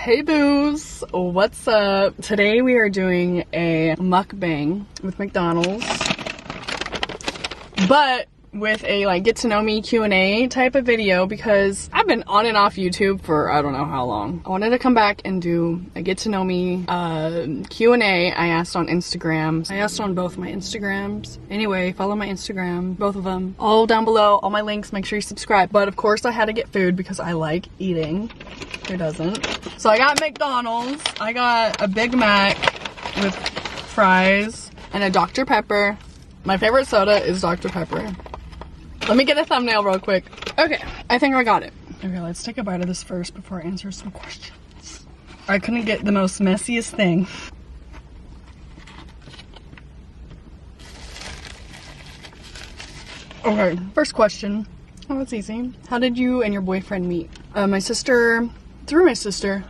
Hey boos, what's up? Today we are doing a mukbang with McDonald's, but with a like get to know me Q&A type of video because I've been on and off YouTube for I don't know how long. I wanted to come back and do a get to know me Q&A. I asked on Instagram. I asked on both my Instagrams. Anyway, follow my Instagram, both of them. All down below, all my links, make sure you subscribe. But of course I had to get food because I like eating. Who doesn't? So I got McDonald's. I got a Big Mac with fries and a Dr. Pepper. My favorite soda is Dr. Pepper. Let me get a thumbnail real quick. Okay, I think I got it. Okay, let's take a bite of this first before I answer some questions. I couldn't get the most messiest thing. Okay, first question. Oh, that's easy. How did you and your boyfriend meet? Through my sister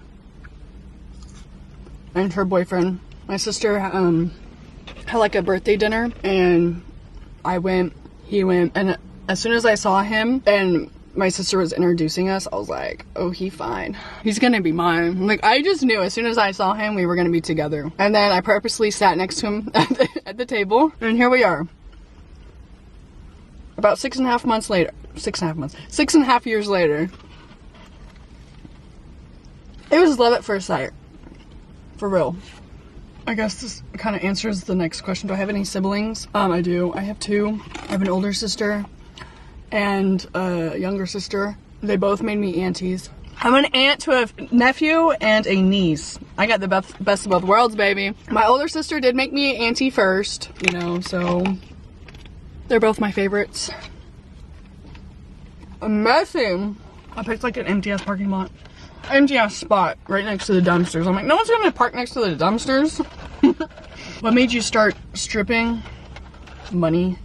and her boyfriend. My sister had like a birthday dinner and he went, and as soon as I saw him and my sister was introducing us, I was like, oh, he fine. He's gonna be mine. Like, I just knew as soon as I saw him, we were gonna be together. And then I purposely sat next to him at the table, and here we are. About 6.5 months later. 6.5 years later. It was love at first sight. For real. I guess this kind of answers the next question. Do I have any siblings? I do. I have two. I have an older sister and a younger sister. They both made me aunties. I'm an aunt to a nephew and a niece. I got the best of both worlds, baby. My older sister did make me auntie first, you know, so they're both my favorites. Messy. I picked like an empty ass parking lot. Empty ass spot right next to the dumpsters. I'm like, no one's gonna park next to the dumpsters. What made you start stripping? Money.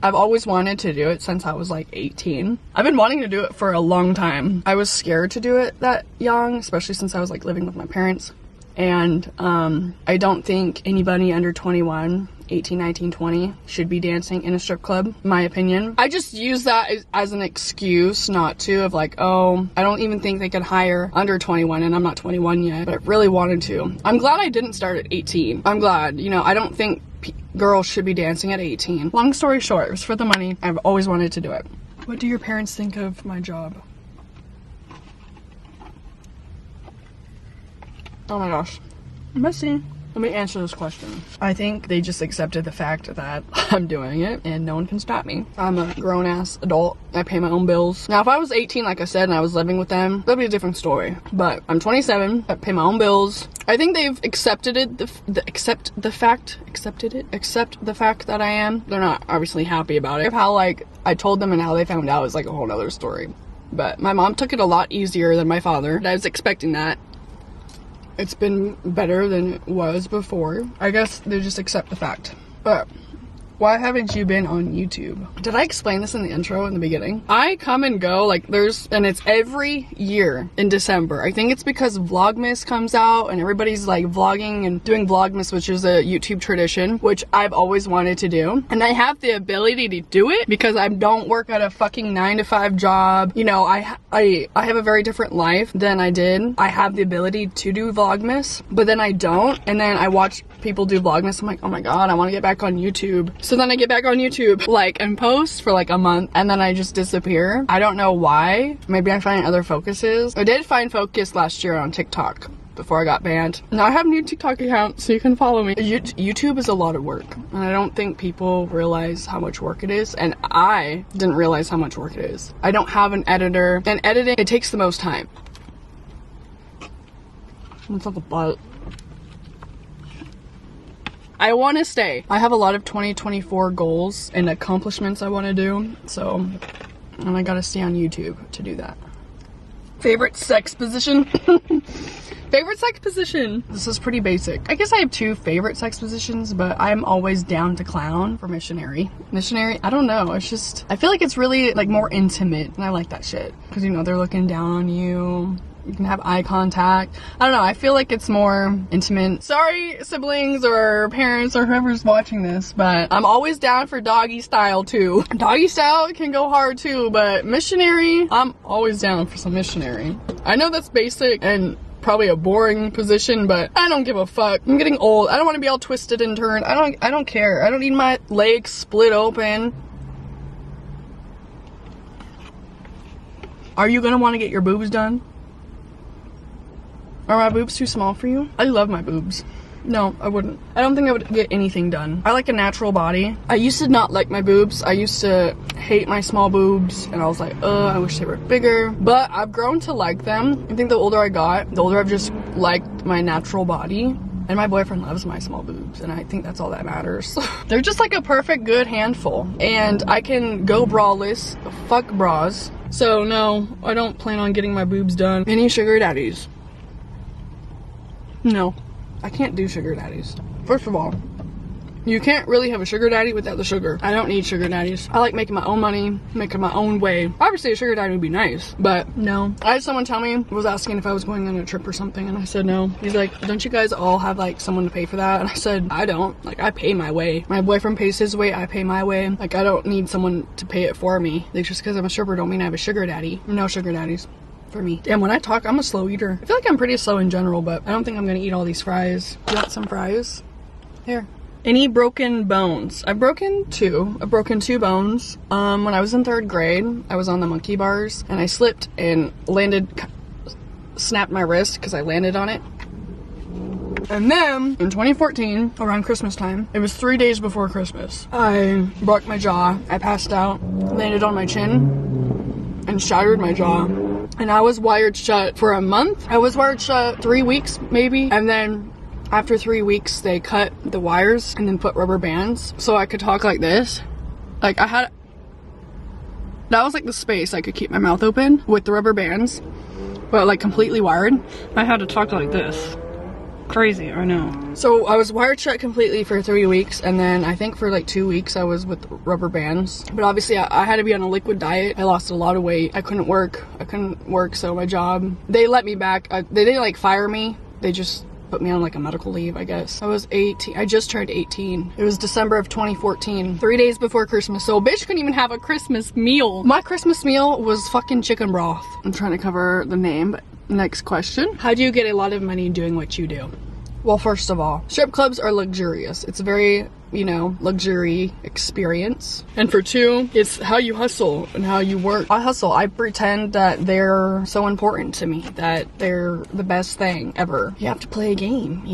I've always wanted to do it since I was like 18. I've been wanting to do it for a long time. I was scared to do it that young, especially since I was like living with my parents. And I don't think anybody under 21, 18, 19, 20 should be dancing in a strip club, my opinion. I just use that as an excuse not to, of like, oh, I don't even think they could hire under 21, and I'm not 21 yet, but I really wanted to. I'm glad I didn't start at 18. I'm glad, you know, I don't think girls should be dancing at 18. Long story short, it was for the money. I've always wanted to do it. What do your parents think of my job? Oh my gosh. Messy. Let me answer this question. I think they just accepted the fact that I'm doing it and no one can stop me. I'm a grown-ass adult. I pay my own bills. Now, if I was 18, like I said, and I was living with them, that'd be a different story. But I'm 27. I pay my own bills. I think they've accepted it. Accept the fact that I am. They're not obviously happy about it. How like I told them and how they found out is like a whole nother story. But my mom took it a lot easier than my father. I was expecting that. It's been better than it was before. I guess they just accept the fact. But why haven't you been on YouTube? Did I explain this in the intro in the beginning? I come and go, like and it's every year in December. I think it's because Vlogmas comes out and everybody's like vlogging and doing Vlogmas, which is a YouTube tradition, which I've always wanted to do. And I have the ability to do it because I don't work at a fucking 9-to-5 job. You know, I have a very different life than I did. I have the ability to do Vlogmas, but then I don't. And then I watch people do Vlogmas. I'm like, oh my God, I want to get back on YouTube. So then I get back on YouTube, like, and post for like a month, and then I just disappear. I don't know why. Maybe I find other focuses. I did find focus last year on TikTok before I got banned. Now I have a new TikTok account, so you can follow me. YouTube is a lot of work, and I don't think people realize how much work it is, and I didn't realize how much work it is. I don't have an editor, and editing, it takes the most time. What's up the butt? I want to stay. I have a lot of 2024 goals and accomplishments I want to do, so, and I gotta stay on YouTube to do that. Favorite sex position? Favorite sex position? This is pretty basic. I guess I have two favorite sex positions, but I'm always down to clown for missionary. Missionary, I don't know, it's just, I feel like it's really like more intimate, and I like that shit. Because, you know, they're looking down on you. You can have eye contact. I don't know, I feel like it's more intimate. Sorry, siblings or parents or whoever's watching this, but I'm always down for doggy style too. Doggy style can go hard too, but missionary, I'm always down for some missionary. I know that's basic and probably a boring position, but I don't give a fuck. I'm getting old. I don't want to be all twisted and turned. I don't care. I don't need my legs split open. Are you gonna want to get your boobs done? Are my boobs too small for you? I love my boobs. No, I wouldn't. I don't think I would get anything done. I like a natural body. I used to not like my boobs. I used to hate my small boobs, and I was like, I wish they were bigger. But I've grown to like them. I think the older I got, the older I've just liked my natural body. And my boyfriend loves my small boobs, and I think that's all that matters. They're just like a perfect good handful. And I can go braless, fuck bras. So no, I don't plan on getting my boobs done. Any sugar daddies? No. I can't do sugar daddies. First of all, you can't really have a sugar daddy without the sugar. I don't need sugar daddies. I like making my own money, making my own way. Obviously a sugar daddy would be nice, but no. I had someone tell me, was asking if I was going on a trip or something, and I said no. He's like, don't you guys all have like someone to pay for that? And I said, I don't. Like, I pay my way. My boyfriend pays his way, I pay my way. Like, I don't need someone to pay it for me. Like, just because I'm a stripper don't mean I have a sugar daddy. No sugar daddies for me. And when I talk, I'm a slow eater. I feel like I'm pretty slow in general, but I don't think I'm gonna eat all these fries. You want some fries? Here. Any broken bones? I've broken two. I've broken 2 bones. When I was in 3rd grade, I was on the monkey bars and I slipped and snapped my wrist because I landed on it. And then in 2014, around Christmas time, it was 3 days before Christmas, I broke my jaw. I passed out, landed on my chin, and shattered my jaw. And I was wired shut for a month. I was wired shut 3 weeks maybe. And then after 3 weeks, they cut the wires and then put rubber bands so I could talk like this. Like that was like the space I could keep my mouth open with the rubber bands, but like completely wired. I had to talk like this. Crazy, I know. So I was wired shut completely for 3 weeks, and then I think for like 2 weeks I was with rubber bands. But obviously I had to be on a liquid diet. I lost a lot of weight. I couldn't work, so my job, they let me back. They didn't like fire me. They just put me on like a medical leave, I guess. I was 18. I just turned 18. It was December of 2014, 3 days before Christmas. So a bitch couldn't even have a Christmas meal. My Christmas meal was fucking chicken broth. I'm trying to cover the name, but next question. How do you get a lot of money doing what you do? Well, first of all, strip clubs are luxurious. It's a very, luxury experience. And for 2, it's how you hustle and how you work. I hustle. I pretend that they're so important to me, that they're the best thing ever. You have to play a game,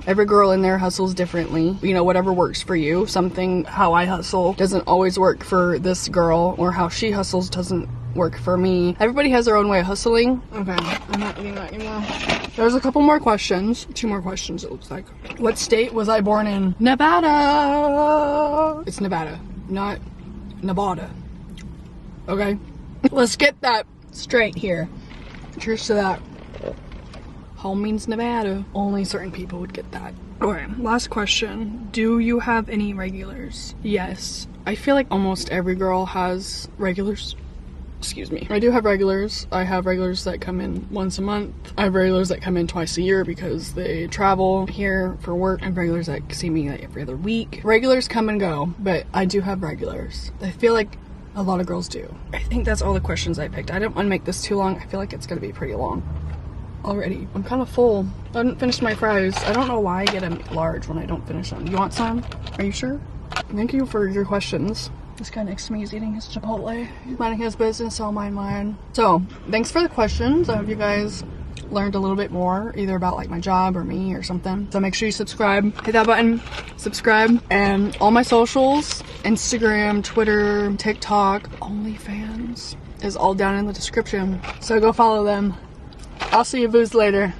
Every girl in there hustles differently. Whatever works for you. How I hustle doesn't always work for this girl, or how she hustles doesn't work for me. Everybody has their own way of hustling. Okay, I'm not eating that anymore. There's a couple more questions. 2 more questions, it looks like. What state was I born in? Nevada. It's Nevada, not Nevada. Okay? Let's get that straight here. Cheers to that. Home means Nevada. Only certain people would get that. Okay, last question. Do you have any regulars? Yes. I feel like almost every girl has regulars. Excuse me. I do have regulars. I have regulars that come in once a month. I have regulars that come in twice a year because they travel here for work. I have regulars that see me like every other week. Regulars come and go, but I do have regulars. I feel like a lot of girls do. I think that's all the questions I picked. I didn't want to make this too long. I feel like it's gonna be pretty long already. I'm kind of full. I didn't finish my fries. I don't know why I get them large when I don't finish them. You want some? Are you sure? Thank you for your questions. This guy next to me is eating his Chipotle. He's minding his business, I'll mind mine. So, thanks for the questions. I hope you guys learned a little bit more, either about like my job or me or something. So make sure you subscribe. Hit that button, subscribe. And all my socials, Instagram, Twitter, TikTok, OnlyFans, is all down in the description. So go follow them. I'll see you boos later.